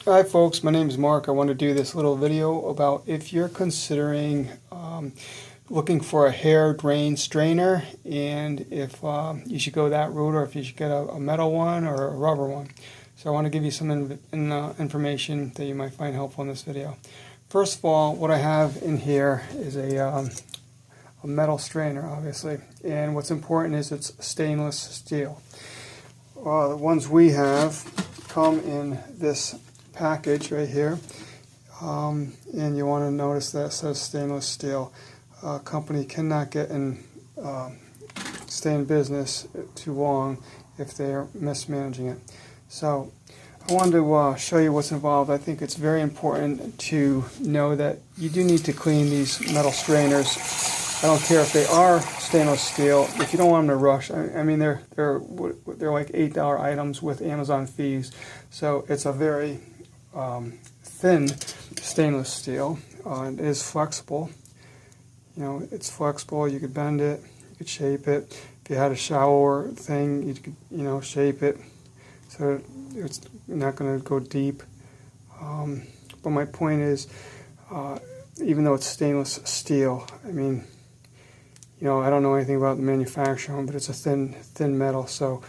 Hi folks, my name is Mark. I want to do this little video about if you're considering looking for a hair drain strainer and if you should go that route or if you should get a metal one or a rubber one. So I want to give you some information that you might find helpful in this video. First of all, what I have in here is a metal strainer, obviously, and what's important is it's stainless steel. The ones we have come in this package right here, and you want to notice that it says stainless steel. Company cannot get in stay in business too long if they're mismanaging it. So I wanted to show you what's involved. I think it's very important to know that you do need to clean these metal strainers. I don't care if they are stainless steel. If you don't want them to rush, I mean they're like $8 items with Amazon fees. So it's a very thin stainless steel. It is flexible. You know, it's flexible. You could bend it. You could shape it. If you had a shower thing, you could shape it so it's not going to go deep. But my point is, even though it's stainless steel, I mean, I don't know anything about the manufacturing, but it's a thin metal. So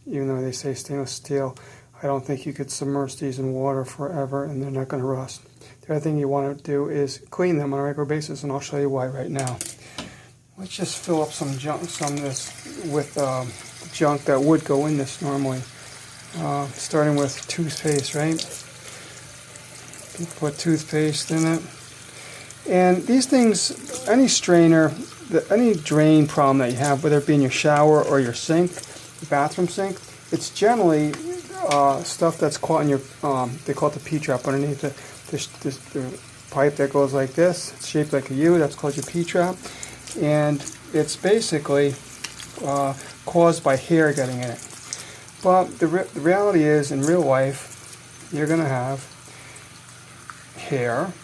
even though they say stainless steel, I don't think you could submerge these in water forever and they're not going to rust. The other thing you want to do is clean them on a regular basis, and I'll show you why right now. Let's just fill up some of this with junk that would go in this normally. Starting with toothpaste, right? You put toothpaste in it. And these things, any strainer, any drain problem that you have, whether it be in your shower or your sink, your bathroom sink, it's generally stuff that's caught in your, they call it the P-trap underneath the pipe that goes like this. It's shaped like a U, that's called your P-trap. And it's basically caused by hair getting in it. But the reality is, in real life, you're going to have hair.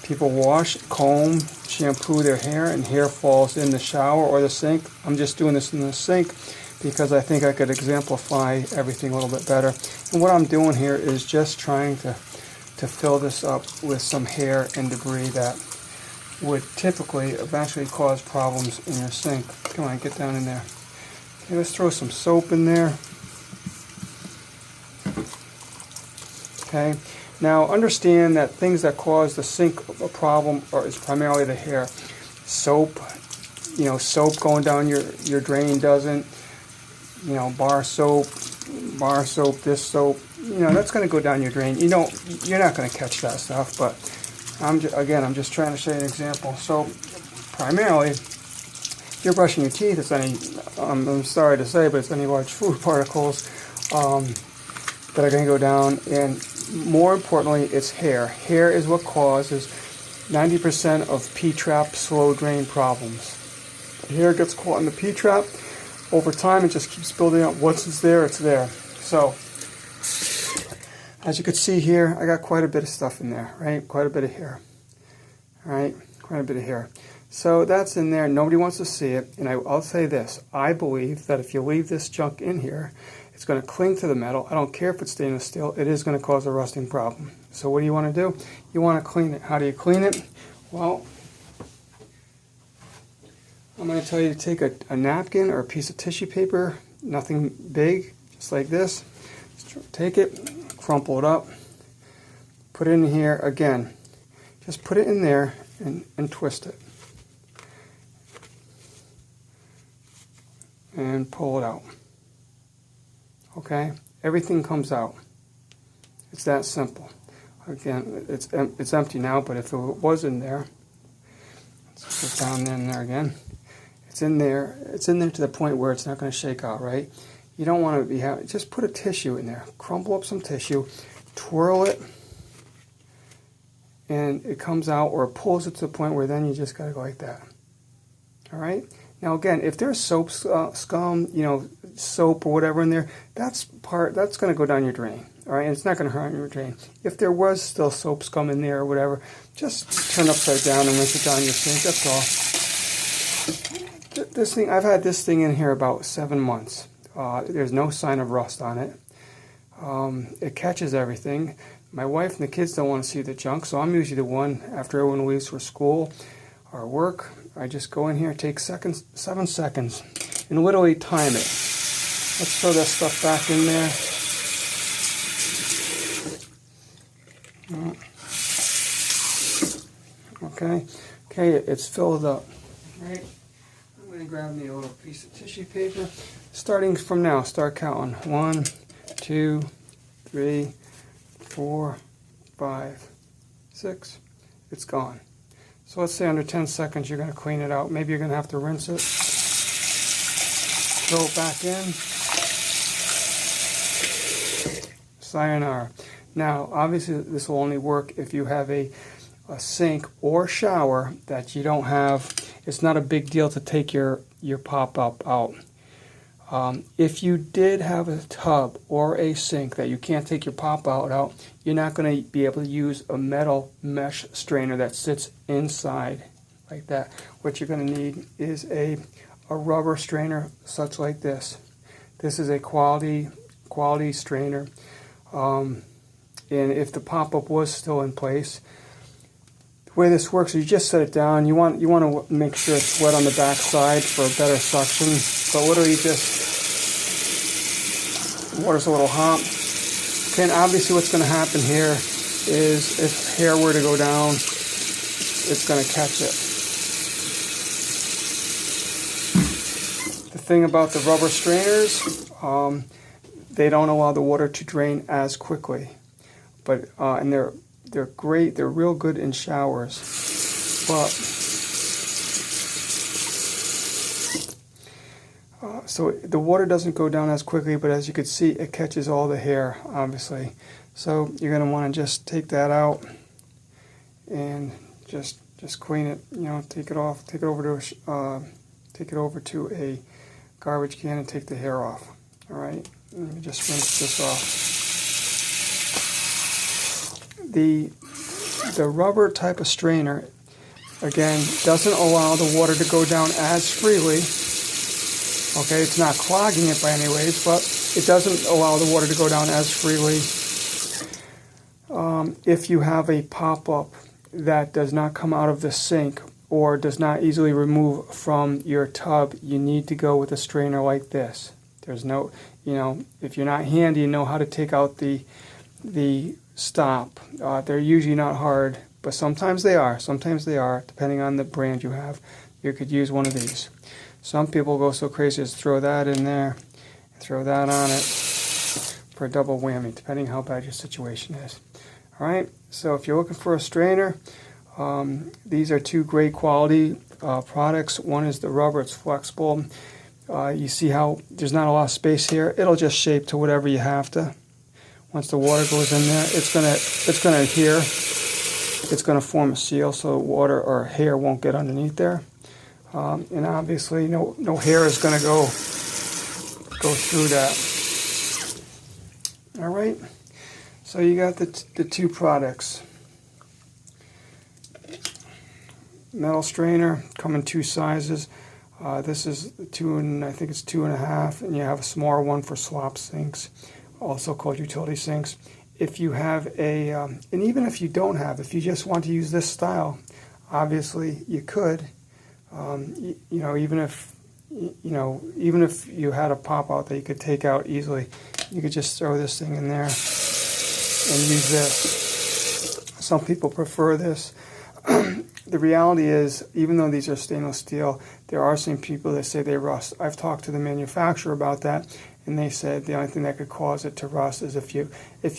People wash, comb, shampoo their hair, and hair falls in the shower or the sink. I'm just doing this in the sink because I think I could exemplify everything a little bit better. And what I'm doing here is just trying to fill this up with some hair and debris that would typically eventually cause problems in your sink. Come on, get down in there. Okay, let's throw some soap in there. Okay. Now understand that things that cause the sink a problem is primarily the hair. Soap, soap going down your drain doesn't. Bar soap, this soap, that's going to go down your drain. You're not going to catch that stuff, but I'm just trying to show you an example. So primarily, if you're brushing your teeth, it's any, I'm sorry to say, but it's any large food particles that are going to go down, and more importantly, it's hair. Hair is what causes 90% of P-trap slow drain problems. Hair gets caught in the P-trap. Over time, it just keeps building up. Once it's there, it's there. So, as you can see here, I got quite a bit of stuff in there, right? Quite a bit of hair. All right, quite a bit of hair. So that's in there. Nobody wants to see it. And I'll say this. I believe that if you leave this junk in here, it's going to cling to the metal. I don't care if it's stainless steel. It is going to cause a rusting problem. So what do you want to do? You want to clean it. How do you clean it? Well, I'm going to tell you to take a napkin or a piece of tissue paper, nothing big, just like this. Just take it, crumple it up, put it in here again. Just put it in there and twist it. And pull it out. Okay? Everything comes out. It's that simple. Again, it's empty now, but if it was in there, let's put it down in there again. It's in there to the point where it's not going to shake out, right? You don't want to be having, just put a tissue in there. Crumple up some tissue, twirl it, and it comes out, or it pulls it to the point where then you just got to go like that. All right? Now again, if there's soap scum, soap or whatever in there, that's going to go down your drain. All right? And it's not going to hurt your drain. If there was still soap scum in there or whatever, just turn upside down and rinse it down your sink. That's all. This thing, I've had this thing in here about 7 months. There's no sign of rust on it. It catches everything. My wife and the kids don't want to see the junk, so I'm usually the one, after everyone leaves for school or work, I just go in here, take 7 seconds, and literally time it. Let's throw that stuff back in there. Okay, it's filled up. Right? I'm going to grab me a little piece of tissue paper. Starting from now, start counting. 1, 2, 3, 4, 5, 6. It's gone. So let's say under 10 seconds you're going to clean it out. Maybe you're going to have to rinse it. Throw it back in. Sayonara. Now, obviously this will only work if you have a sink or shower that you don't have. It's not a big deal to take your pop-up out. If you did have a tub or a sink that you can't take your pop-out out, you're not going to be able to use a metal mesh strainer that sits inside like that. What you're going to need is a rubber strainer such like this. This is a quality strainer. And if the pop-up was still in place, the way this works is you just set it down. You want to make sure it's wet on the back side for a better suction. But literally just, water's a little hot. Okay, and obviously what's going to happen here is if hair were to go down, it's going to catch it. The thing about the rubber strainers, they don't allow the water to drain as quickly. But and they're great. They're real good in showers. But so the water doesn't go down as quickly, but as you can see, it catches all the hair, obviously. So you're going to want to just take that out and just clean it. You know, take it off. Take it over to a garbage can and take the hair off. All right. Let me just rinse this off. The rubber type of strainer, again, doesn't allow the water to go down as freely. Okay, it's not clogging it by any ways, but it doesn't allow the water to go down as freely. If you have a pop-up that does not come out of the sink or does not easily remove from your tub, you need to go with a strainer like this. There's no, if you're not handy and know how to take out the stop, they're usually not hard, but sometimes they are. Sometimes they are, depending on the brand you have. You could use one of these. Some people go so crazy as throw that in there, throw that on it for a double whammy, depending how bad your situation is. All right, so if you're looking for a strainer, these are 2 great quality products. One is the rubber, it's flexible. You see how there's not a lot of space here. It'll just shape to whatever you have to. Once the water goes in there, it's gonna adhere. It's gonna form a seal so water or hair won't get underneath there. And obviously, no hair is gonna go through that. All right. So you got the 2 products. Metal strainer, come in 2 sizes. This is 2 and I think it's 2.5, and you have a smaller one for slop sinks, also called utility sinks. If you have and even if you don't have, if you just want to use this style, obviously you could. Even if you had a pop out that you could take out easily, you could just throw this thing in there and use this. Some people prefer this. The reality is, even though these are stainless steel, there are some people that say they rust. I've talked to the manufacturer about that, and they said the only thing that could cause it to rust is if you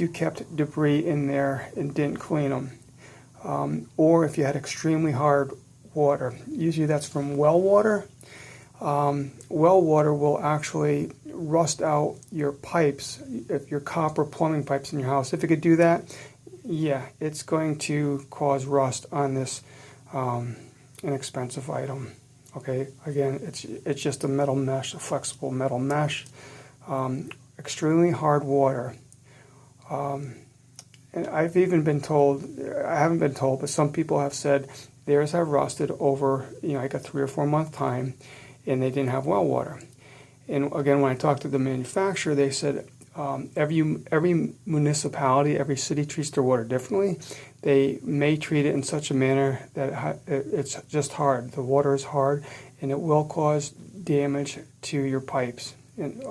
kept debris in there and didn't clean them, or if you had extremely hard water. Usually that's from well water. Well water will actually rust out your pipes, if your copper plumbing pipes in your house. If it could do that, yeah, it's going to cause rust on this inexpensive item. Okay, again, it's just a metal mesh, a flexible metal mesh, extremely hard water. And I've even been told, I haven't been told, but some people have said theirs have rusted over, like a 3 or 4 month time, and they didn't have well water. And again, when I talked to the manufacturer, they said every municipality, every city treats their water differently. They may treat it in such a manner that it's just hard. The water is hard, and it will cause damage to your pipes. And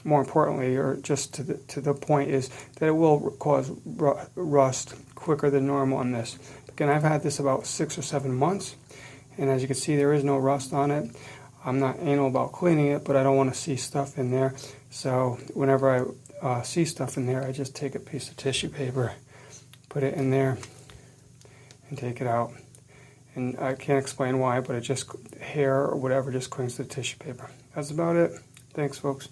more importantly, or just to the point, is that it will cause rust quicker than normal on this. Again, I've had this about 6 or 7 months, and as you can see, there is no rust on it. I'm not anal about cleaning it, but I don't want to see stuff in there. So whenever I see stuff in there, I just take a piece of tissue paper, put it in there, and take it out. And I can't explain why, but it just, hair or whatever, just clings to the tissue paper. That's about it. Thanks, folks.